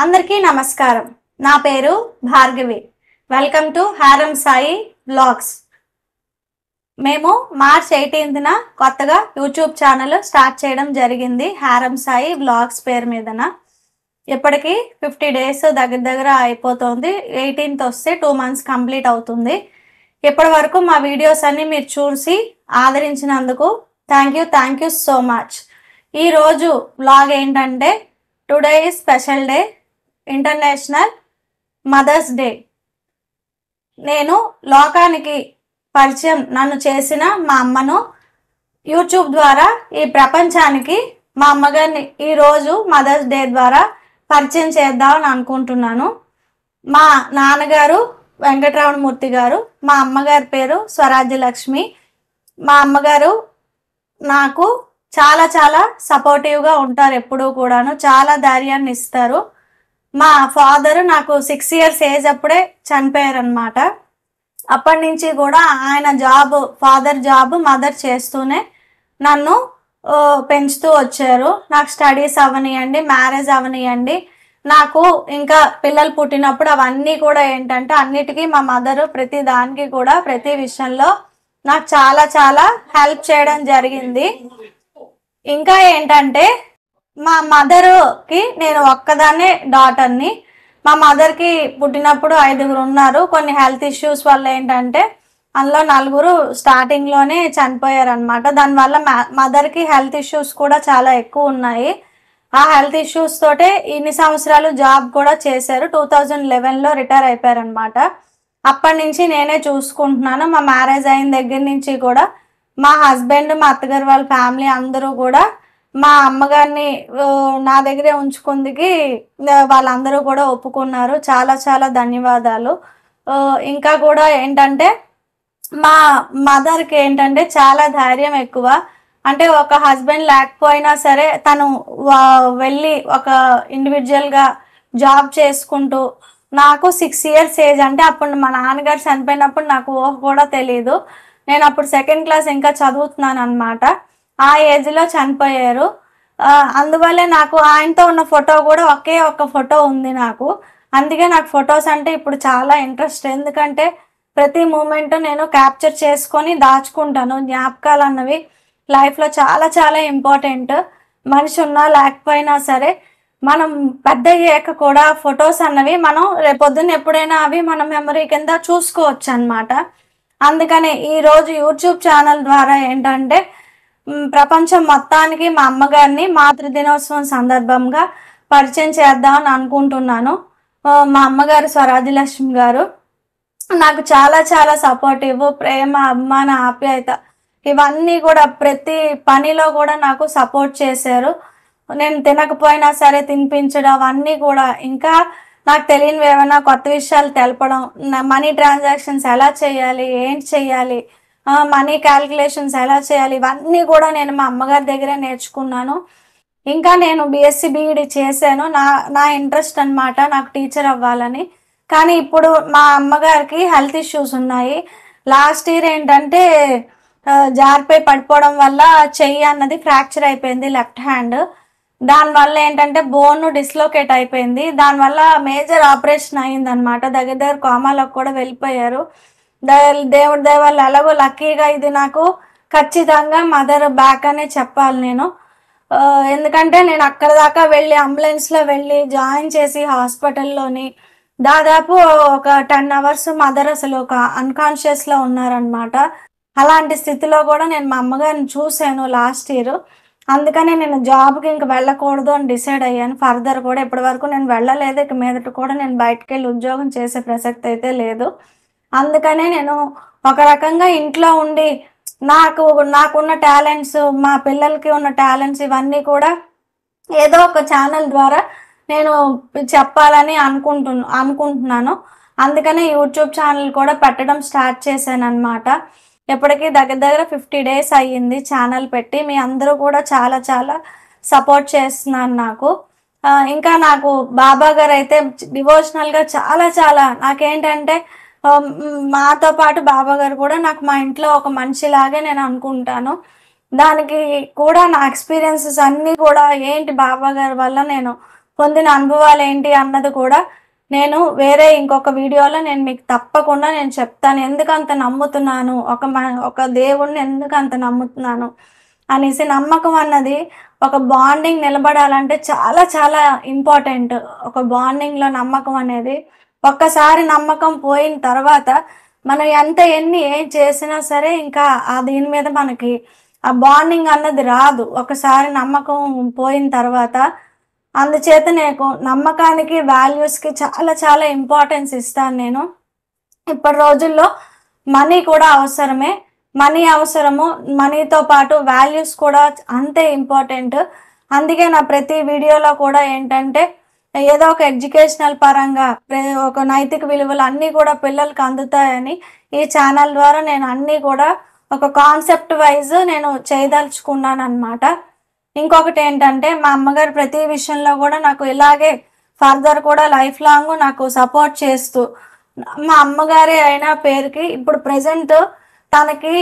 అందరికీ నమస్కారం. నా పేరు భార్గవి. వెల్కమ్ టు హారం సాయి వ్లాగ్స్. మేము మార్చ్ 18న కొత్తగా యూట్యూబ్ ఛానల్ స్టార్ట్ చేయడం జరిగింది. హారం సాయి వ్లాగ్స్ పేరు మీదన. ఇప్పటికి 50 డేస్ దగ్గర అయిపోతుంది. 18th వస్తే 2 months కంప్లీట్ అవుతుంది. ఇప్పటి వరకు మా వీడియోస్ అన్ని మీరు చూసి ఆదరించినందుకు థ్యాంక్ యూ సో మచ్. ఈరోజు వ్లాగ్ ఏంటంటే today is special day, international mother's day. నేను లోకానికి పరిచయం నన్ను చేసిన మా అమ్మను యూట్యూబ్ ద్వారా ఈ ప్రపంచానికి మా అమ్మగారిని ఈరోజు మదర్స్ డే ద్వారా పరిచయం చేద్దామని అనుకుంటున్నాను. మా నాన్నగారు వెంకటరమణమూర్తి గారు, మా అమ్మగారి పేరు స్వరాజ్యలక్ష్మి. మా అమ్మగారు నాకు చాలా చాలా సపోర్టివ్గా ఉంటారు. ఎప్పుడూ కూడాను చాలా ధైర్యాన్ని ఇస్తారు. మా ఫాదర్ నాకు 6 years ఏజ్ అప్పుడే చనిపోయారనమాట. అప్పటి నుంచి కూడా ఆయన ఫాదర్ జాబ్ మదర్ చేస్తూనే నన్ను పెంచుతూ వచ్చారు. నాకు స్టడీస్ అవనియండి, మ్యారేజ్ అవనియండి, నాకు ఇంకా పిల్లలు పుట్టినప్పుడు అవన్నీ కూడా ఏంటంటే అన్నిటికీ మా మదరు ప్రతి దానికి కూడా ప్రతి విషయంలో నాకు చాలా చాలా హెల్ప్ చేయడం జరిగింది. ఇంకా ఏంటంటే మా మదర్కి నేను ఒక్కదాన్నే డాటర్ని. మా మదర్కి పుట్టినప్పుడు 5 ఉన్నారు. కొన్ని హెల్త్ ఇష్యూస్ వల్ల ఏంటంటే అందులో 4 స్టార్టింగ్లోనే చనిపోయారనమాట. దానివల్ల మదర్కి హెల్త్ ఇష్యూస్ కూడా చాలా ఎక్కువ ఉన్నాయి. ఆ హెల్త్ ఇష్యూస్ తోటే ఇన్ని సంవత్సరాలు జాబ్ కూడా చేశారు. 2011లో రిటైర్ అయిపోయారనమాట. అప్పటి నుంచి నేనే చూసుకుంటున్నాను. మా మ్యారేజ్ అయిన దగ్గర నుంచి కూడా మా హస్బెండ్, మా అత్తగారు వాళ్ళ ఫ్యామిలీ అందరూ కూడా మా అమ్మగారిని నా దగ్గరే ఉంచుకుందికి వాళ్ళందరూ కూడా ఒప్పుకున్నారు. చాలా చాలా ధన్యవాదాలు. ఇంకా కూడా ఏంటంటే మా మదర్కి ఏంటంటే చాలా ధైర్యం ఎక్కువ. అంటే ఒక హస్బెండ్ లేకపోయినా సరే తను వెళ్ళి ఒక ఇండివిజువల్గా జాబ్ చేసుకుంటూ, నాకు 6 years ఏజ్, అంటే అప్పుడు మా నాన్నగారు చనిపోయినప్పుడు నాకు ఊహ కూడా తెలీదు. నేను అప్పుడు 2nd class ఇంకా చదువుతున్నాను అనమాట. ఆ ఏజ్లో చనిపోయారు. అందువల్లే నాకు ఆయనతో ఉన్న ఫోటో కూడా ఒకే ఒక్క ఫోటో ఉంది నాకు. అందుకే నాకు ఫొటోస్ అంటే ఇప్పుడు చాలా ఇంట్రెస్ట్. ఎందుకంటే ప్రతి మూమెంట్ నేను క్యాప్చర్ చేసుకొని దాచుకుంటాను. జ్ఞాపకాలు అన్నవి లైఫ్లో చాలా చాలా ఇంపార్టెంట్. మనిషి ఉన్నా లేకపోయినా సరే మనం పెద్ద అయ్యాక కూడా ఫొటోస్ అన్నవి మనం రేపొద్దున ఎప్పుడైనా అవి మన మెమరీ కింద చూసుకోవచ్చు అనమాట. అందుకనే ఈరోజు యూట్యూబ్ ఛానల్ ద్వారా ఏంటంటే ప్రపంచం మొత్తానికి మా అమ్మగారిని మాతృదినోత్సవం సందర్భంగా పరిచయం చేద్దామని అనుకుంటున్నాను. మా అమ్మగారు స్వరాజ్యలక్ష్మి గారు నాకు చాలా చాలా సపోర్టివ్, ప్రేమ, అభిమాన, ఆప్యాయత ఇవన్నీ కూడా ప్రతి పనిలో కూడా నాకు సపోర్ట్ చేశారు. నేను తినకపోయినా సరే తినిపించడం అవన్నీ కూడా. ఇంకా నాకు తెలియనివి ఏమైనా కొత్త విషయాలు తెలపడం, మనీ ట్రాన్సాక్షన్స్ ఎలా చేయాలి, ఏంటి చేయాలి, మనీ క్యాలిక్యులేషన్స్ ఎలా చేయాలి, ఇవన్నీ కూడా నేను మా అమ్మగారి దగ్గరే నేర్చుకున్నాను. ఇంకా నేను BSc BEd చేశాను. నా ఇంట్రెస్ట్ అనమాట నాకు టీచర్ అవ్వాలని. కానీ ఇప్పుడు మా అమ్మగారికి హెల్త్ ఇష్యూస్ ఉన్నాయి. లాస్ట్ ఇయర్ ఏంటంటే జారిపోయి పడిపోవడం వల్ల చెయ్యి అన్నది ఫ్రాక్చర్ అయిపోయింది, లెఫ్ట్ హ్యాండ్. దానివల్ల ఏంటంటే బోన్ డిస్లోకేట్ అయిపోయింది. దానివల్ల మేజర్ ఆపరేషన్ అయిందనమాట. దగ్గర కోమాలోకి కూడా వెళ్ళిపోయారు. దేవుడి దయ వల్ల ఎలాగో లక్కీగా ఇది నాకు ఖచ్చితంగా మదర్ బ్యాక్ అనే చెప్పాలి నేను. ఎందుకంటే నేను అక్కడ దాకా వెళ్ళి అంబులెన్స్లో వెళ్ళి జాయిన్ చేసి హాస్పిటల్లోని దాదాపు ఒక 10 hours మదర్ అసలు ఒక అన్కాన్షియస్లో ఉన్నారనమాట. అలాంటి స్థితిలో కూడా నేను మా అమ్మగారిని చూశాను లాస్ట్ ఇయర్. అందుకనే నేను జాబ్కి ఇంక వెళ్ళకూడదు అని డిసైడ్ అయ్యాను. ఫర్దర్ కూడా ఇప్పటి వరకు నేను వెళ్ళలేదు. ఇక మీదట కూడా నేను బయటకు వెళ్ళి ఉద్యోగం చేసే ప్రసక్తి అయితే లేదు. అందుకనే నేను ఒక రకంగా ఇంట్లో ఉండి నాకున్న టాలెంట్స్, మా పిల్లలకి ఉన్న టాలెంట్స్ ఇవన్నీ కూడా ఏదో ఒక ఛానల్ ద్వారా నేను చెప్పాలని అనుకుంటున్నాను. అందుకనే యూట్యూబ్ ఛానల్ కూడా పెట్టడం స్టార్ట్ చేశాను అనమాట. ఇప్పటికీ దగ్గర 50 days అయ్యింది ఛానల్ పెట్టి. మీ అందరూ కూడా చాలా చాలా సపోర్ట్ చేస్తున్నారు నాకు. ఇంకా నాకు బాబా గారు అయితే డివోషనల్గా చాలా చాలా నాకేంటంటే మాతో పాటు బాబా గారు కూడా నాకు మా ఇంట్లో ఒక మనిషిలాగే నేను అనుకుంటాను. దానికి కూడా నా ఎక్స్పీరియన్సెస్ అన్నీ కూడా ఏంటి బాబా గారి వల్ల నేను పొందిన అనుభవాలు ఏంటి అన్నది కూడా నేను వేరే ఇంకొక వీడియోలో నేను మీకు తప్పకుండా నేను చెప్తాను. ఎందుకు అంత నమ్ముతున్నాను, ఒక దేవుడిని ఎందుకు అంత నమ్ముతున్నాను అనేసి. నమ్మకం అన్నది ఒక బాండింగ్ నిలబడాలంటే చాలా చాలా ఇంపార్టెంట్. ఒక బాండింగ్లో నమ్మకం అనేది, ఒక్కసారి నమ్మకం పోయిన తర్వాత మనం ఏం చేసినా సరే ఇంకా దీని మీద మనకి ఆ బాండింగ్ అన్నది రాదు ఒకసారి నమ్మకం పోయిన తర్వాత. అందుచేత నేను నమ్మకానికి, వాల్యూస్కి చాలా చాలా ఇంపార్టెన్స్ ఇస్తాను నేను. ఇప్పటి రోజుల్లో మనీ కూడా అవసరమే, మనీ అవసరము, మనీతో పాటు వాల్యూస్ కూడా అంతే ఇంపార్టెంట్. అందుకే నా ప్రతి వీడియోలో కూడా ఏంటంటే ఏదో ఒక ఎడ్యుకేషనల్ పరంగా ఒక నైతిక విలువలు అన్నీ కూడా పిల్లలకు అందుతాయని ఈ ఛానల్ ద్వారా నేను అన్నీ కూడా ఒక కాన్సెప్ట్ వైజ్ నేను చేయదలుచుకున్నాను అనమాట. ఇంకొకటి ఏంటంటే మా అమ్మగారు ప్రతి విషయంలో కూడా నాకు ఇలాగే ఫర్దర్ కూడా లైఫ్ లాంగ్ నాకు సపోర్ట్ చేస్తూ, మా అమ్మగారి అయిన పేరుకి ఇప్పుడు ప్రజెంట్ తనకి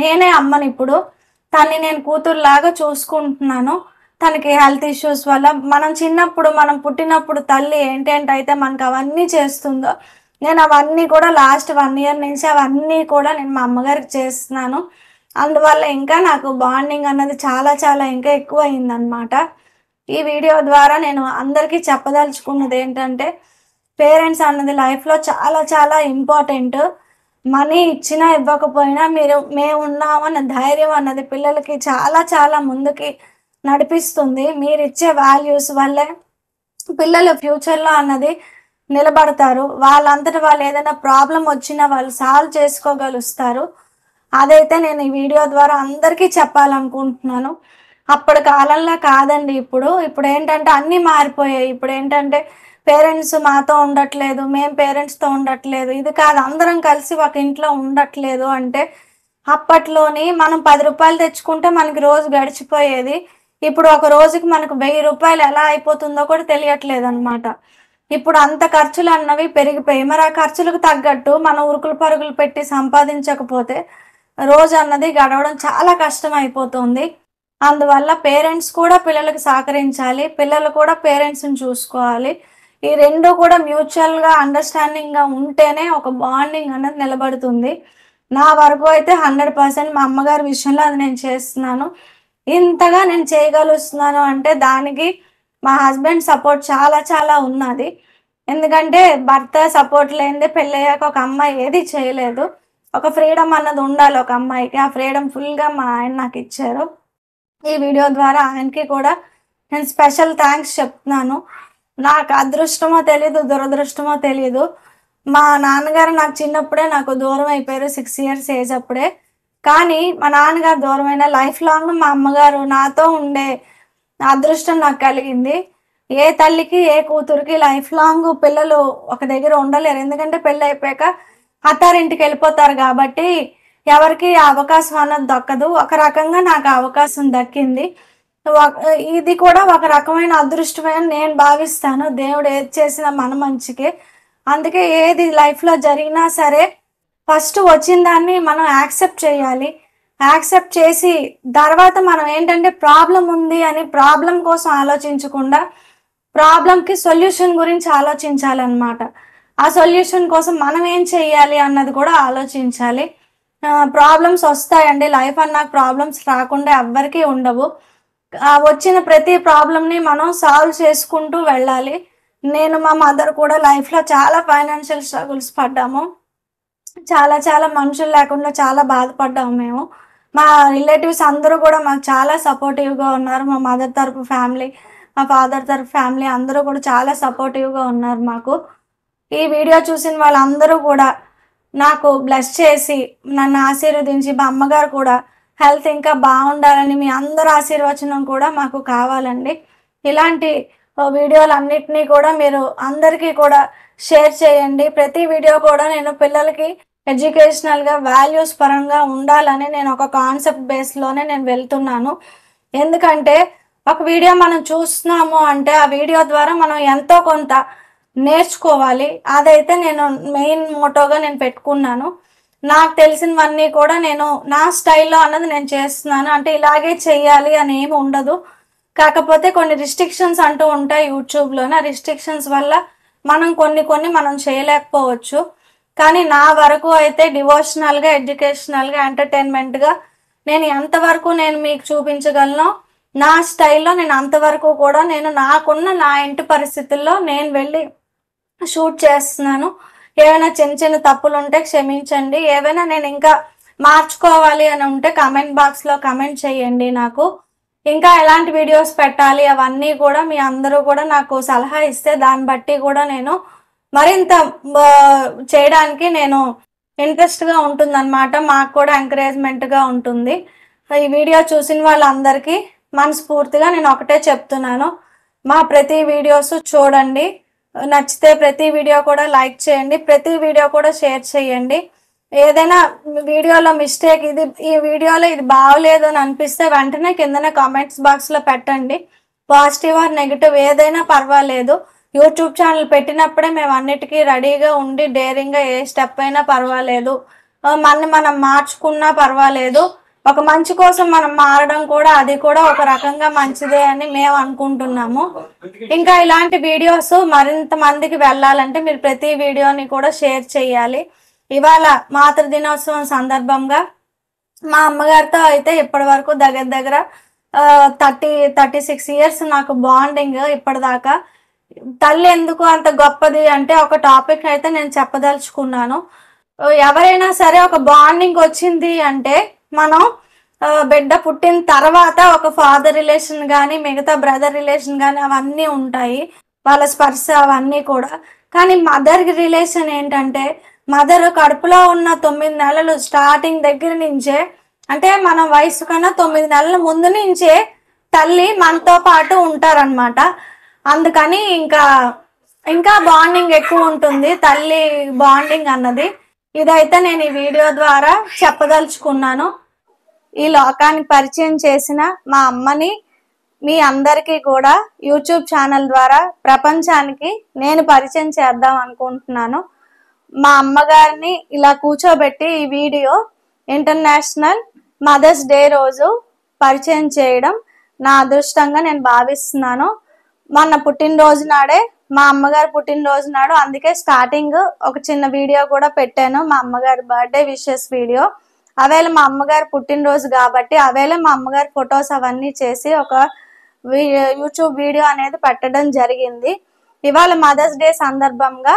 నేనే అమ్మని. ఇప్పుడు తన్ని నేను కూతురులాగా చూసుకుంటున్నాను. తనకి హెల్త్ ఇష్యూస్ వల్ల మనం పుట్టినప్పుడు తల్లి ఏంటంటే మనకు అవన్నీ చేస్తుందో, నేను అవన్నీ కూడా లాస్ట్ 1 year నుంచి అవన్నీ కూడా నేను మా అమ్మగారికి చేస్తున్నాను. అందువల్ల ఇంకా నాకు బాండింగ్ అన్నది చాలా చాలా ఇంకా ఎక్కువ అయిందనమాట. ఈ వీడియో ద్వారా నేను అందరికీ చెప్పదలుచుకున్నది ఏంటంటే పేరెంట్స్ అన్నది లైఫ్లో చాలా చాలా ఇంపార్టెంట్. మనీ ఇచ్చినా ఇవ్వకపోయినా మేము ఉన్నామన్న ధైర్యం అన్నది పిల్లలకి చాలా చాలా ముందుకి నడిపిస్తుంది. మీరు ఇచ్చే వాల్యూస్ వల్లే పిల్లలు ఫ్యూచర్లో అన్నది నిలబడతారు. వాళ్ళంతటా వాళ్ళు ఏదైనా ప్రాబ్లం వచ్చినా వాళ్ళు సాల్వ్ చేసుకోగలుస్తారు. అదైతే నేను ఈ వీడియో ద్వారా అందరికీ చెప్పాలనుకుంటున్నాను. అప్పటి కాలంలో కాదండి. ఇప్పుడు ఏంటంటే అన్నీ మారిపోయాయి. ఇప్పుడు ఏంటంటే పేరెంట్స్ మాతో ఉండట్లేదు, మేము పేరెంట్స్తో ఉండట్లేదు, ఇది కాదు అందరం కలిసి ఒక ఇంట్లో ఉండట్లేదు. అంటే అప్పట్లోని మనం 10 రూపాయలు తెచ్చుకుంటే మనకి రోజు గడిచిపోయేది. ఇప్పుడు ఒక రోజుకి మనకు 1000 రూపాయలు ఎలా అయిపోతుందో కూడా తెలియట్లేదు అనమాట. ఇప్పుడు అంత ఖర్చులు అన్నవి పెరిగిపోయి, మరి ఆ ఖర్చులకు తగ్గట్టు మనం ఉరుకులు పరుగులు పెట్టి సంపాదించకపోతే రోజు అన్నది గడవడం చాలా కష్టం అయిపోతుంది. అందువల్ల పేరెంట్స్ కూడా పిల్లలకు సహకరించాలి, పిల్లలు కూడా పేరెంట్స్ని చూసుకోవాలి. ఈ రెండు కూడా మ్యూచువల్గా అండర్స్టాండింగ్గా ఉంటేనే ఒక బాండింగ్ అన్నది నిలబడుతుంది. నా వరకు అయితే 100% మా అమ్మగారి విషయంలో అది నేను చేస్తున్నాను. ఇంతగా నేను చేయగలుగుతున్నాను అంటే దానికి మా హస్బెండ్ సపోర్ట్ చాలా చాలా ఉన్నది. ఎందుకంటే భర్త సపోర్ట్ లేనిదే పెళ్ళయ్యాక ఒక అమ్మాయి ఏది చేయలేదు. ఒక ఫ్రీడమ్ అన్నది ఉండాలి ఒక అమ్మాయికి. ఆ ఫ్రీడమ్ ఫుల్గా మా ఆయన నాకు ఇచ్చారు. ఈ వీడియో ద్వారా ఆయనకి కూడా నేను స్పెషల్ థ్యాంక్స్ చెప్తున్నాను. నాకు అదృష్టమో తెలీదు, దురదృష్టమో తెలీదు. మా నాన్నగారు నాకు చిన్నప్పుడే నాకు దూరం అయిపోయారు, 6 years ఏజ్ అప్పుడే. కానీ మా నాన్నగారు దూరమైన లైఫ్ లాంగ్ మా అమ్మగారు నాతో ఉండే అదృష్టం నాకు కలిగింది. ఏ తల్లికి ఏ కూతురికి లైఫ్ లాంగ్ పిల్లలు ఒక దగ్గర ఉండలేరు. ఎందుకంటే పెళ్ళి అయిపోయాక అత్తారింటికి వెళ్ళిపోతారు కాబట్టి ఎవరికి ఆ అవకాశం అన్నది దక్కదు. ఒక రకంగా నాకు అవకాశం దక్కింది. ఇది కూడా ఒక రకమైన అదృష్టమే అని నేను భావిస్తాను. దేవుడు ఏది చేసినా మన మంచికే. అందుకే ఏది లైఫ్లో జరిగినా సరే ఫస్ట్ వచ్చిన దాన్ని మనం యాక్సెప్ట్ చేయాలి. యాక్సెప్ట్ చేసి తర్వాత మనం ఏంటంటే ప్రాబ్లం ఉంది అని ప్రాబ్లం కోసం ఆలోచించకుండా ప్రాబ్లంకి సొల్యూషన్ గురించి ఆలోచించాలన్నమాట. ఆ సొల్యూషన్ కోసం మనం ఏం చేయాలి అన్నది కూడా ఆలోచించాలి. ప్రాబ్లమ్స్ వస్తాయండి, లైఫ్ అన్నాక ప్రాబ్లమ్స్ రాకుండా ఎవ్వరికీ ఉండవు. వచ్చిన ప్రతి ప్రాబ్లమ్ని మనం సాల్వ్ చేసుకుంటూ వెళ్ళాలి. నేను మా మదర్ కూడా లైఫ్లో చాలా ఫైనాన్షియల్ స్ట్రగుల్స్ పడ్డాము. చాలా చాలా మనుషులు లేకుండా చాలా బాధపడ్డాము మేము. మా రిలేటివ్స్ అందరూ కూడా మాకు చాలా సపోర్టివ్గా ఉన్నారు. మా మదర్ తరపు ఫ్యామిలీ, మా ఫాదర్ తరపు ఫ్యామిలీ అందరూ కూడా చాలా సపోర్టివ్గా ఉన్నారు మాకు. ఈ వీడియో చూసిన వాళ్ళందరూ కూడా నాకు బ్లెస్ చేసి నన్ను ఆశీర్వదించి, మా అమ్మగారు కూడా హెల్త్ ఇంకా బాగుండాలని మీ అందరి ఆశీర్వచనం కూడా మాకు కావాలండి. ఇలాంటి వీడియోలన్నిటినీ కూడా మీరు అందరికీ కూడా షేర్ చేయండి. ప్రతి వీడియో కూడా నేను పిల్లలకి ఎడ్యుకేషనల్గా వాల్యూస్ పరంగా ఉండాలని నేను ఒక కాన్సెప్ట్ బేస్లోనే నేను వెళ్తున్నాను. ఎందుకంటే ఒక వీడియో మనం చూస్తున్నాము అంటే ఆ వీడియో ద్వారా మనం ఎంతో కొంత నేర్చుకోవాలి. అదైతే నేను మెయిన్ మోటోగా నేను పెట్టుకున్నాను. నాకు తెలిసినవన్నీ కూడా నేను నా స్టైల్లో అన్నది నేను చేస్తున్నాను. అంటే ఇలాగే చెయ్యాలి అని ఏమి ఉండదు. కాకపోతే కొన్ని రిస్ట్రిక్షన్స్ అంటూ ఉంటాయి యూట్యూబ్లోనే. ఆ రిస్ట్రిక్షన్స్ వల్ల మనం కొన్ని మనం చేయలేకపోవచ్చు. కానీ నా వరకు అయితే డివోషనల్గా, ఎడ్యుకేషనల్గా, ఎంటర్టైన్మెంట్గా నేను ఎంతవరకు నేను మీకు చూపించగలను, నా స్టైల్లో నేను అంతవరకు కూడా నేను నాకున్న నా ఇంటి పరిస్థితుల్లో నేను వెళ్ళి షూట్ చేస్తున్నాను. ఏవైనా చిన్న చిన్న తప్పులు ఉంటే క్షమించండి. ఏవైనా నేను ఇంకా మార్చుకోవాలి అని ఉంటే కామెంట్ బాక్స్లో కామెంట్ చేయండి నాకు. ఇంకా ఎలాంటి వీడియోస్ పెట్టాలి అవన్నీ కూడా మీ అందరూ కూడా నాకు సలహా ఇస్తే దాన్ని బట్టి కూడా నేను మరింత చేయడానికి నేను ఇంట్రెస్ట్గా ఉంటుందన్నమాట. మాకు కూడా ఎంకరేజ్మెంట్గా ఉంటుంది. ఈ వీడియో చూసిన వాళ్ళందరికీ మనస్ఫూర్తిగా నేను ఒకటే చెప్తున్నాను, మా ప్రతి వీడియోస్ చూడండి. నచ్చితే ప్రతి వీడియో కూడా లైక్ చేయండి, ప్రతి వీడియో కూడా షేర్ చేయండి. ఏదైనా వీడియోలో మిస్టేక్, ఈ వీడియోలో ఇది బాగలేదు అని అనిపిస్తే వెంటనే కిందనే కామెంట్స్ బాక్స్లో పెట్టండి. పాజిటివ్ ఆర్ నెగిటివ్ ఏదైనా పర్వాలేదు. యూట్యూబ్ ఛానల్ పెట్టినప్పుడే మేము అన్నిటికీ రెడీగా ఉండి డేరింగ్గా ఏ స్టెప్ అయినా పర్వాలేదు, మనం మార్చుకున్నా పర్వాలేదు. ఒక మంచి కోసం మనం మారడం కూడా అది కూడా ఒక రకంగా మంచిదే అని మేము అనుకుంటున్నాము. ఇంకా ఇలాంటి వీడియోస్ మరింత మందికి వెళ్ళాలంటే మీరు ప్రతి వీడియోని కూడా షేర్ చేయాలి. ఇవాళ మాతృదినోత్సవం సందర్భంగా మా అమ్మగారితో అయితే ఇప్పటి వరకు దగ్గర 36 ఇయర్స్ నాకు బాండింగ్. ఇప్పటిదాకా తల్లి ఎందుకు అంత గొప్పది అంటే ఒక టాపిక్ అయితే నేను చెప్పదలుచుకున్నాను. ఎవరైనా సరే ఒక బాండింగ్ వచ్చింది అంటే మనం బిడ్డ పుట్టిన తర్వాత ఒక ఫాదర్ రిలేషన్ కానీ మిగతా బ్రదర్ రిలేషన్ కానీ అవన్నీ ఉంటాయి, వాళ్ళ స్పర్శ అవన్నీ కూడా. కానీ మదర్ రిలేషన్ ఏంటంటే మదర్ కడుపులో ఉన్న 9 నెలలు స్టార్టింగ్ దగ్గర నుంచే, అంటే మన వయసు కన్నా 9 నెలల ముందు నుంచే తల్లి మనతో పాటు ఉంటారనమాట. అందుకని ఇంకా బాండింగ్ ఎక్కువ ఉంటుంది తల్లి బాండింగ్ అన్నది. ఇదైతే నేను ఈ వీడియో ద్వారా చెప్పదలుచుకున్నాను. ఈ లోకానికి పరిచయం చేసిన మా అమ్మని మీ అందరికీ కూడా యూట్యూబ్ ఛానల్ ద్వారా ప్రపంచానికి నేను పరిచయం చేద్దాం అనుకుంటున్నాను. మా అమ్మగారిని ఇలా కూర్చోబెట్టి ఈ వీడియో ఇంటర్నేషనల్ మదర్స్ డే రోజు పరిచయం చేయడం నా అదృష్టంగా నేను భావిస్తున్నాను. మొన్న పుట్టినరోజు నాడే, మా అమ్మగారు పుట్టినరోజు నాడు, అందుకే స్టార్టింగ్ ఒక చిన్న వీడియో కూడా పెట్టాను, మా అమ్మగారి బర్త్డే విషెస్ వీడియో. అవేళ మా అమ్మగారు పుట్టినరోజు కాబట్టి అవేళ మా అమ్మగారి ఫొటోస్ అవన్నీ చేసి ఒక యూట్యూబ్ వీడియో అనేది పెట్టడం జరిగింది. ఇవాళ మదర్స్ డే సందర్భంగా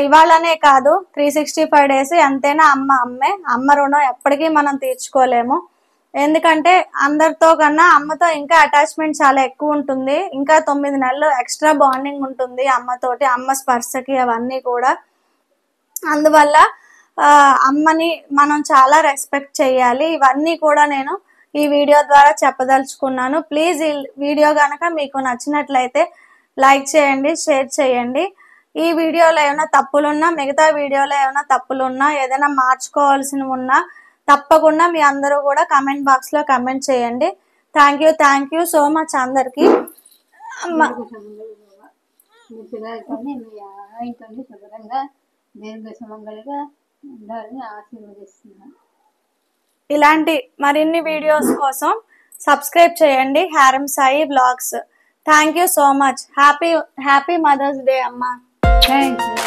ఇవాళనే కాదు 365 డేస్ ఎంతైనా అమ్మే. అమ్మ రుణం ఎప్పటికీ మనం తీర్చుకోలేము. ఎందుకంటే అందరితో కన్నా అమ్మతో ఇంకా అటాచ్మెంట్ చాలా ఎక్కువ ఉంటుంది. ఇంకా 9 నెలలు ఎక్స్ట్రా బాండింగ్ ఉంటుంది అమ్మతోటి, అమ్మ స్పర్శకి అవన్నీ కూడా. అందువల్ల అమ్మని మనం చాలా రెస్పెక్ట్ చేయాలి. ఇవన్నీ కూడా నేను ఈ వీడియో ద్వారా చెప్పదలుచుకున్నాను. ప్లీజ్ ఈ వీడియో కనుక మీకు నచ్చినట్లయితే లైక్ చేయండి, షేర్ చేయండి. ఈ వీడియోలో ఏమైనా తప్పులున్నా, మిగతా వీడియోలో ఏమైనా తప్పులున్నా, ఏదైనా మార్చుకోవాల్సినవి ఉన్నా తప్పకుండా మీ అందరూ కూడా కామెంట్ బాక్స్లో కామెంట్ చేయండి. థ్యాంక్ యూ సో మచ్ అందరికీ. ఇలాంటి మరిన్ని వీడియోస్ కోసం సబ్స్క్రైబ్ చేయండి హారం Sai vlogs. Thank you so much. Happy mother's day అమ్మా. Thank you.